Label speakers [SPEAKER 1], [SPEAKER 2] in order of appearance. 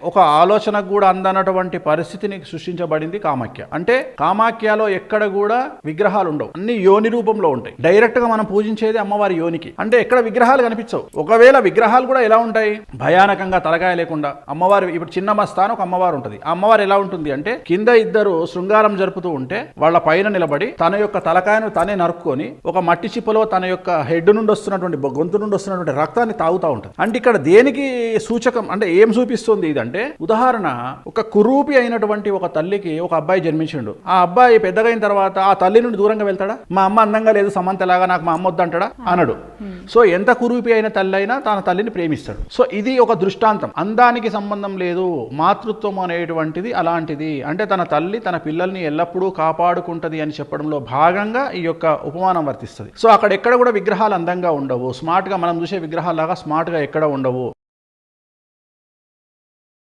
[SPEAKER 1] ఒక ఆలోచనకు కూడా అందనటువంటి పరిస్థితిని సృష్టించబడింది కామాఖ్య. అంటే కామాఖ్యలో ఎక్కడ కూడా విగ్రహాలు ఉండవు, అన్ని యోని రూపంలో ఉంటాయి. డైరెక్ట్ గా మనం పూజించేది అమ్మవారి యోనికి. అంటే ఎక్కడ విగ్రహాలు కనిపించవు. ఒకవేళ విగ్రహాలు కూడా ఎలా ఉంటాయి, భయానకంగా తలకాయ లేకుండా. అమ్మవారు ఇప్పుడు చిన్న మస్తాన్ ఒక అమ్మవారు ఉంటుంది. ఆ అమ్మవారు ఎలా ఉంటుంది అంటే కింద ఇద్దరు శృంగారం జరుపుతూ ఉంటే వాళ్ళ పైన నిలబడి తన యొక్క తలకాయను తనే నరుక్కొని ఒక మట్టి చిప్పలో తన యొక్క హెడ్ నుండి వస్తున్నటువంటి గొంతు నుండి వస్తున్నటువంటి రక్తాన్ని తాగుతూ ఉంటుంది. అంటే ఇక్కడ దేనికి సూచకం అంటే ఏం చూపిస్తుంది ఇదంటే, ఉదాహరణ ఒక కురూపి అయినటువంటి ఒక తల్లికి ఒక అబ్బాయి జన్మించిండు. ఆ అబ్బాయి పెద్దగా అయిన తర్వాత ఆ తల్లి నుండి దూరంగా వెళ్తాడా? మా అమ్మ అందంగా లేదు సమంతలాగా, నాకు మా అమ్మ వద్దంటాడా? అనడు. సో ఎంత కురూపి అయిన తల్లి అయినా తన తల్లిని ప్రేమిస్తాడు. సో ఇది ఒక దృష్టాంతం. అందానికి సంబంధం లేదు, మాతృత్వం అనేటువంటిది అలాంటిది. అంటే తన తల్లి తన పిల్లల్ని ఎల్లప్పుడూ కాపాడుకుంటది అని చెప్పడంలో భాగంగా ఈ యొక్క ఉపమానం వర్తిస్తుంది. సో అక్కడ ఎక్కడ కూడా విగ్రహాలు అందంగా ఉండవు, స్మార్ట్ గా మనం చూసే విగ్రహాలాగా స్మార్ట్ గా ఎక్కడ ఉండవు.